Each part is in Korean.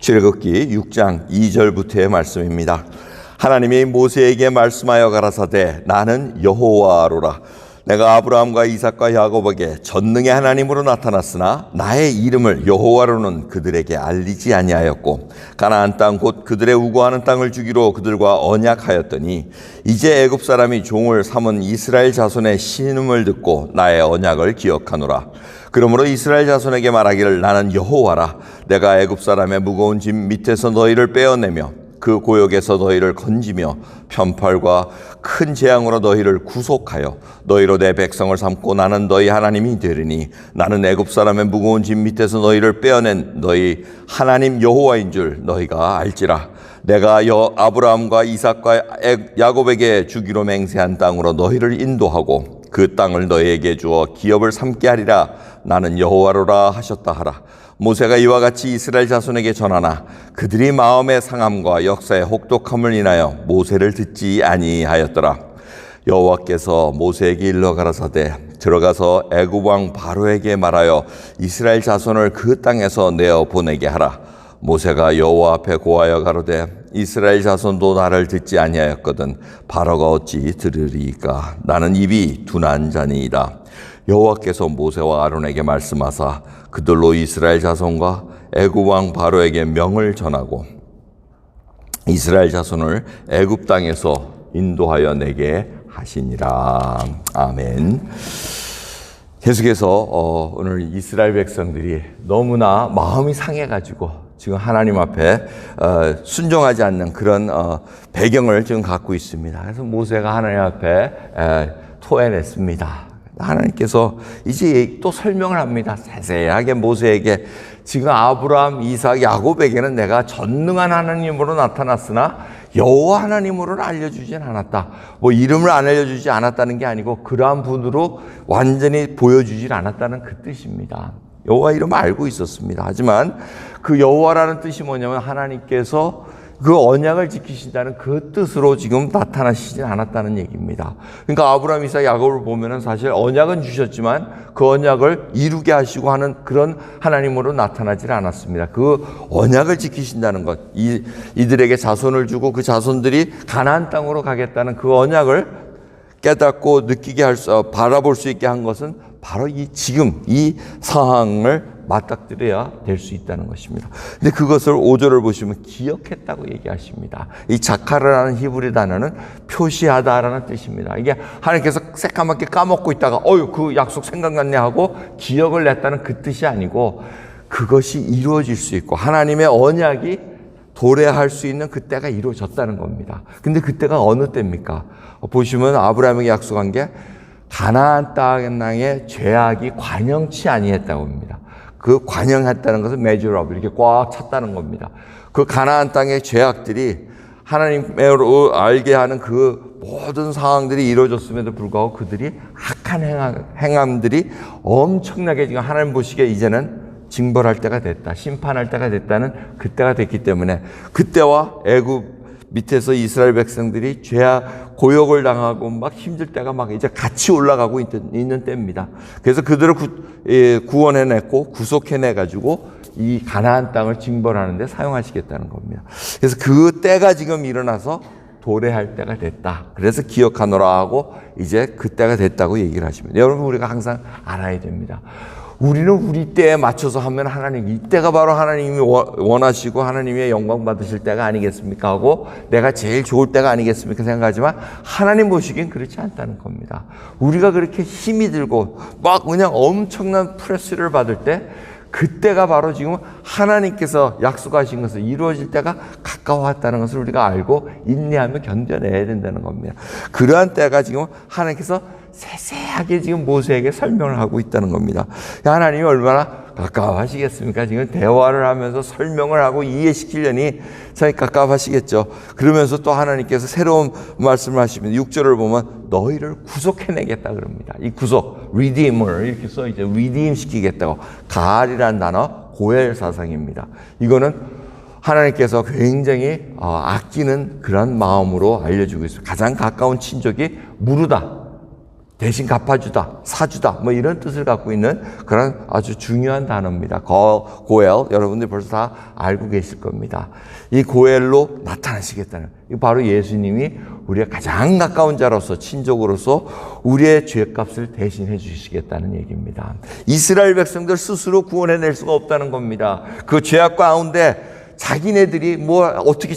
출애굽기 6장 2절부터의 말씀입니다. 하나님이 모세에게 말씀하여 가라사대 나는 여호와로라. 내가 아브라함과 이삭과 야곱에게 전능의 하나님으로 나타났으나 나의 이름을 여호와로는 그들에게 알리지 아니하였고 가나안 땅 곧 그들의 우거하는 땅을 주기로 그들과 언약하였더니 이제 애굽 사람이 종을 삼은 이스라엘 자손의 신음을 듣고 나의 언약을 기억하노라. 그러므로 이스라엘 자손에게 말하기를 나는 여호와라. 내가 애굽 사람의 무거운 짐 밑에서 너희를 빼어내며 그 고역에서 너희를 건지며 편팔과 큰 재앙으로 너희를 구속하여 너희로 내 백성을 삼고 나는 너희 하나님이 되리니 나는 애굽 사람의 무거운 짐 밑에서 너희를 빼어낸 너희 하나님 여호와인 줄 너희가 알지라. 내가 아브라함과 이삭과 야곱에게 주기로 맹세한 땅으로 너희를 인도하고 그 땅을 너희에게 주어 기업을 삼게 하리라. 나는 여호와로라 하셨다 하라. 모세가 이와 같이 이스라엘 자손에게 전하나 그들이 마음의 상함과 역사의 혹독함을 인하여 모세를 듣지 아니하였더라. 여호와께서 모세에게 일러 가라사대 들어가서 애굽 왕 바로에게 말하여 이스라엘 자손을 그 땅에서 내어 보내게 하라. 모세가 여호와 앞에 고하여 가로되 이스라엘 자손도 나를 듣지 아니하였거든 바로가 어찌 들으리이까. 나는 입이 둔한 자니이다. 여호와께서 모세와 아론에게 말씀하사 그들로 이스라엘 자손과 애굽 왕 바로에게 명을 전하고 이스라엘 자손을 애굽 땅에서 인도하여 내게 하시니라. 아멘. 계속해서 오늘 이스라엘 백성들이 너무나 마음이 상해가지고 지금 하나님 앞에 순종하지 않는 그런 배경을 지금 갖고 있습니다. 그래서 모세가 하나님 앞에 토해냈습니다. 하나님께서 이제 또 설명을 합니다. 자세하게 모세에게 지금 아브라함, 이삭, 야곱에게는 내가 전능한 하나님으로 나타났으나 여호와 하나님으로는 알려주진 않았다. 뭐 이름을 안 알려주지 않았다는 게 아니고 그러한 분으로 완전히 보여주질 않았다는 그 뜻입니다. 여호와 이름을 알고 있었습니다. 하지만 그 여호와라는 뜻이 뭐냐면 하나님께서 그 언약을 지키신다는 그 뜻으로 지금 나타나시진 않았다는 얘기입니다. 그러니까 아브라함, 이삭, 야곱을 보면은 사실 언약은 주셨지만 그 언약을 이루게 하시고 하는 그런 하나님으로 나타나질 않았습니다. 그 언약을 지키신다는 것, 이들에게 자손을 주고 그 자손들이 가나안 땅으로 가겠다는 그 언약을 깨닫고 느끼게 바라볼 수 있게 한 것은 바로 지금 이 상황을 맞닥뜨려야 될 수 있다는 것입니다. 근데 그것을 5절을 보시면 기억했다고 얘기하십니다. 이 자카르라는 히브리 단어는 표시하다라는 뜻입니다. 이게 하나님께서 새까맣게 까먹고 있다가 그 약속 생각났네 하고 기억을 냈다는 그 뜻이 아니고 그것이 이루어질 수 있고 하나님의 언약이 도래할 수 있는 그때가 이루어졌다는 겁니다. 근데 그때가 어느 때입니까? 보시면 아브라함에게 약속한 게 가나안 땅의 죄악이 관영치 아니했다고 합니다. 그 관영했다는 것은 measure 이렇게 꽉 찼다는 겁니다. 그 가나안 땅의 죄악들이 하나님으로 알게 하는 그 모든 상황들이 이루어졌음에도 불구하고 그들이 악한 행함들이 엄청나게 지금 하나님 보시기에 이제는 징벌할 때가 됐다. 심판할 때가 됐다는 그때가 됐기 때문에 그때와 애굽 밑에서 이스라엘 백성들이 죄악, 고역을 당하고 막 힘들 때가 막 이제 같이 올라가고 있는 때입니다. 그래서 그들을 구원해냈고 구속해내가지고 이 가나안 땅을 징벌하는 데 사용하시겠다는 겁니다. 그래서 그 때가 지금 일어나서 도래할 때가 됐다. 그래서 기억하노라 하고 이제 그 때가 됐다고 얘기를 하십니다. 여러분 우리가 항상 알아야 됩니다. 우리는 우리 때에 맞춰서 하면 하나님 이때가 바로 하나님이 원하시고 하나님의 영광 받으실 때가 아니겠습니까 하고 내가 제일 좋을 때가 아니겠습니까 생각하지만 하나님 보시기엔 그렇지 않다는 겁니다. 우리가 그렇게 힘이 들고 막 그냥 엄청난 프레스를 받을 때 그때가 바로 지금 하나님께서 약속하신 것을 이루어질 때가 가까워왔다는 것을 우리가 알고 인내하며 견뎌내야 된다는 겁니다. 그러한 때가 지금 하나님께서 세세하게 지금 모세에게 설명을 하고 있다는 겁니다. 하나님이 얼마나 가까워하시겠습니까? 지금 대화를 하면서 설명을 하고 이해시키려니 참 가까워하시겠죠. 그러면서 또 하나님께서 새로운 말씀을 하시면 6절을 보면 너희를 구속해내겠다 그럽니다. 이 구속, redeemer 이렇게 써있죠. redeem 시키겠다고. 가알이라는 단어 고엘 사상입니다. 이거는 하나님께서 굉장히 아끼는 그런 마음으로 알려주고 있어요. 가장 가까운 친족이 무르다. 대신 갚아주다, 사주다, 뭐 이런 뜻을 갖고 있는 그런 아주 중요한 단어입니다. 고엘, 여러분들 벌써 다 알고 계실 겁니다. 이 고엘로 나타나시겠다는, 이 바로 예수님이 우리의 가장 가까운 자로서, 친족으로서 우리의 죄값을 대신해 주시겠다는 얘기입니다. 이스라엘 백성들 스스로 구원해낼 수가 없다는 겁니다. 그 죄악 가운데 자기네들이 뭐 어떻게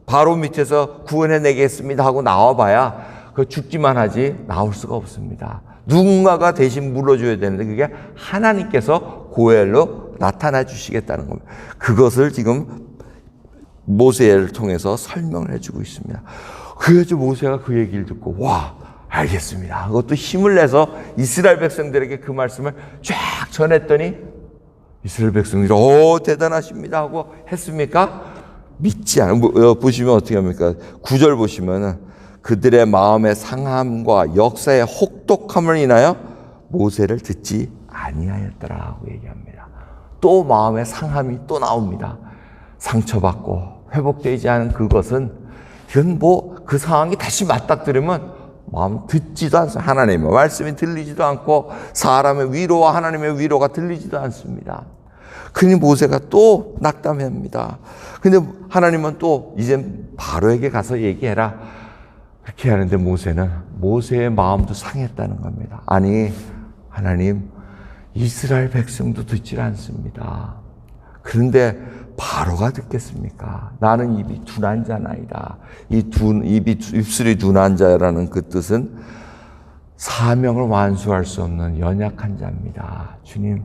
바로 밑에서 구원해내겠습니다 하고 나와봐야 그 죽기만 하지 나올 수가 없습니다. 누군가가 대신 물러줘야 되는데 그게 하나님께서 고엘로 나타나 주시겠다는 겁니다. 그것을 지금 모세를 통해서 설명을 해주고 있습니다. 그래서 모세가 그 얘기를 듣고 와 알겠습니다. 그것도 힘을 내서 이스라엘 백성들에게 그 말씀을 쫙 전했더니 이스라엘 백성들이 대단하십니다 하고 했습니까? 믿지 않아. 보시면 어떻게 합니까? 9절 보시면은 그들의 마음의 상함과 역사의 혹독함을 인하여 모세를 듣지 아니하였더라고 얘기합니다. 또 마음의 상함이 또 나옵니다. 상처받고 회복되지 않은 그것은 이건 뭐 그 상황이 다시 맞닥뜨리면 마음 듣지도 않습니다. 하나님의 말씀이 들리지도 않고 사람의 위로와 하나님의 위로가 들리지도 않습니다. 그러니 모세가 또 낙담합니다. 근데 하나님은 또 이제 바로에게 가서 얘기해라. 그렇게 하는데 모세의 마음도 상했다는 겁니다. 아니 하나님 이스라엘 백성도 듣질 않습니다. 그런데 바로가 듣겠습니까? 나는 입이 둔한 자나이다. 입술이 둔한 자라는 그 뜻은 사명을 완수할 수 없는 연약한 자입니다. 주님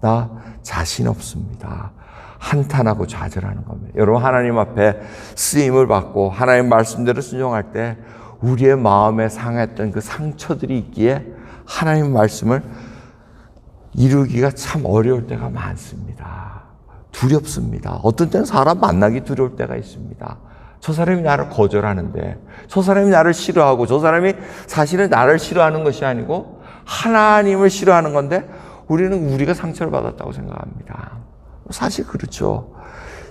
나 자신 없습니다. 한탄하고 좌절하는 겁니다. 여러분 하나님 앞에 쓰임을 받고 하나님 말씀대로 순종할 때 우리의 마음에 상했던 그 상처들이 있기에 하나님 말씀을 이루기가 참 어려울 때가 많습니다. 두렵습니다. 어떤 때는 사람 만나기 두려울 때가 있습니다. 저 사람이 나를 거절하는데, 저 사람이 나를 싫어하고, 저 사람이 사실은 나를 싫어하는 것이 아니고 하나님을 싫어하는 건데 우리는 우리가 상처를 받았다고 생각합니다. 사실 그렇죠.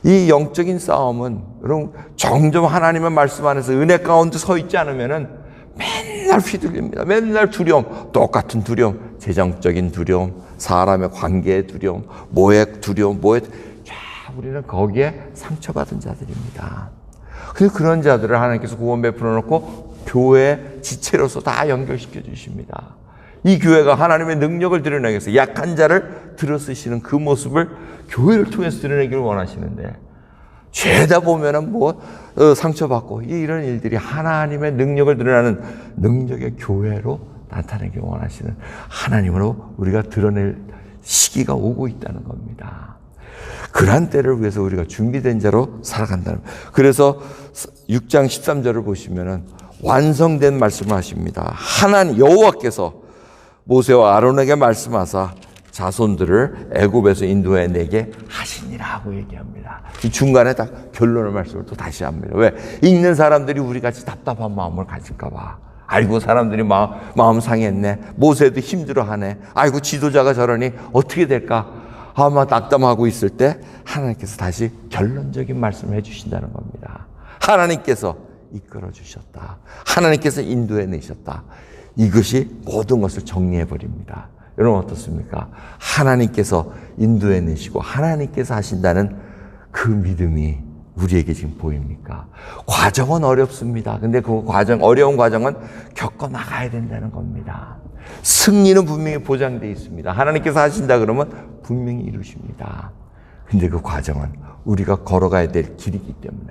이 영적인 싸움은 여러분 점점 하나님의 말씀 안에서 은혜 가운데 서 있지 않으면은 맨날 휘둘립니다. 맨날 두려움, 똑같은 두려움, 재정적인 두려움, 사람의 관계의 두려움, 모의 두려움, 우리는 거기에 상처받은 자들입니다. 그래서 그런 자들을 하나님께서 구원 베풀어 놓고 교회 지체로서 다 연결시켜 주십니다. 이 교회가 하나님의 능력을 드러내기 위해서 약한 자를 들어쓰시는 그 모습을 교회를 통해서 드러내기를 원하시는데 죄다 보면은 상처받고 이런 일들이 하나님의 능력을 드러내는 능력의 교회로 나타내기 원하시는 하나님으로 우리가 드러낼 시기가 오고 있다는 겁니다. 그러한 때를 위해서 우리가 준비된 자로 살아간다는 겁니다. 그래서 6장 13절을 보시면은 완성된 말씀을 하십니다. 하나님 여호와께서 모세와 아론에게 말씀하사 자손들을 애굽에서 인도해내게 하시니라고 얘기합니다. 이 중간에 다 결론의 말씀을 또 다시 합니다. 왜? 읽는 사람들이 우리같이 답답한 마음을 가질까 봐. 아이고 사람들이 마음 상했네. 모세도 힘들어하네. 아이고 지도자가 저러니 어떻게 될까? 아마 낙담하고 있을 때 하나님께서 다시 결론적인 말씀을 해주신다는 겁니다. 하나님께서 이끌어 주셨다. 하나님께서 인도해 내셨다. 이것이 모든 것을 정리해 버립니다. 여러분 어떻습니까? 하나님께서 인도해 내시고 하나님께서 하신다는 그 믿음이 우리에게 지금 보입니까? 과정은 어렵습니다. 근데 그 어려운 과정은 겪어 나가야 된다는 겁니다. 승리는 분명히 보장되어 있습니다. 하나님께서 하신다 그러면 분명히 이루십니다. 근데 그 과정은 우리가 걸어가야 될 길이기 때문에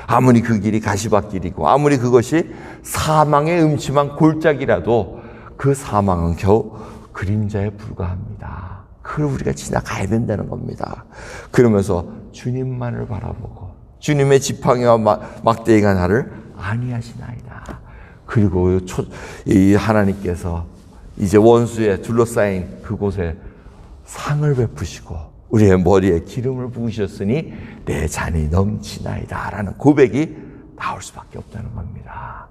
아무리 그 길이 가시밭길이고 아무리 그것이 사망의 음침한 골짜기라도 그 사망은 겨우 그림자에 불과합니다. 그걸 우리가 지나가야 된다는 겁니다. 그러면서 주님만을 바라보고 주님의 지팡이와 막대기가 나를 안위하시나이다. 그리고 이 하나님께서 이제 원수에 둘러싸인 그곳에 상을 베푸시고 우리의 머리에 기름을 부으셨으니 내 잔이 넘치나이다 라는 고백이 나올 수밖에 없다는 겁니다.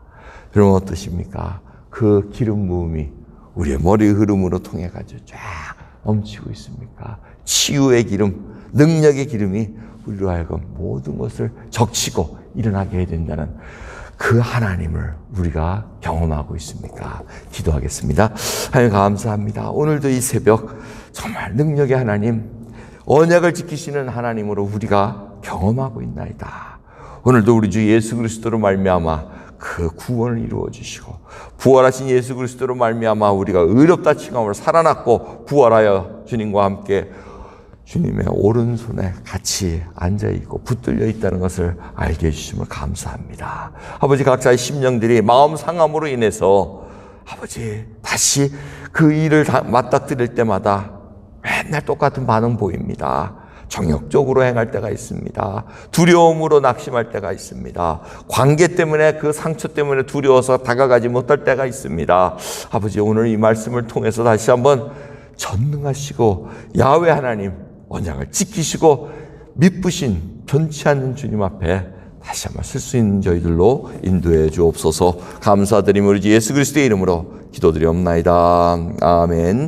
여러분 어떠십니까? 그 기름 부음이 우리의 머리 흐름으로 통해 가지고 쫙 넘치고 있습니까? 치유의 기름, 능력의 기름이 우리로 하여금 모든 것을 적시고 일어나게 해야 된다는 그 하나님을 우리가 경험하고 있습니까? 기도하겠습니다. 하나님 감사합니다. 오늘도 이 새벽 정말 능력의 하나님, 언약을 지키시는 하나님으로 우리가 경험하고 있나이다. 오늘도 우리 주 예수 그리스도로 말미암아 그 구원을 이루어 주시고 부활하신 예수 그리스도로 말미암아 우리가 의롭다 칭함으로 살아났고 부활하여 주님과 함께 주님의 오른손에 같이 앉아있고 붙들려 있다는 것을 알게 해주심을 감사합니다. 아버지, 각자의 심령들이 마음 상함으로 인해서 아버지 다시 그 일을 맞닥뜨릴 때마다 맨날 똑같은 반응 보입니다. 정욕적으로 행할 때가 있습니다. 두려움으로 낙심할 때가 있습니다. 관계 때문에, 그 상처 때문에 두려워서 다가가지 못할 때가 있습니다. 아버지, 오늘 이 말씀을 통해서 다시 한번 전능하시고 야훼 하나님 언약을 지키시고 미쁘신 변치 않는 주님 앞에 다시 한번 쓸 수 있는 저희들로 인도해 주옵소서. 감사드리며 우리 주 예수 그리스도의 이름으로 기도드리옵나이다. 아멘.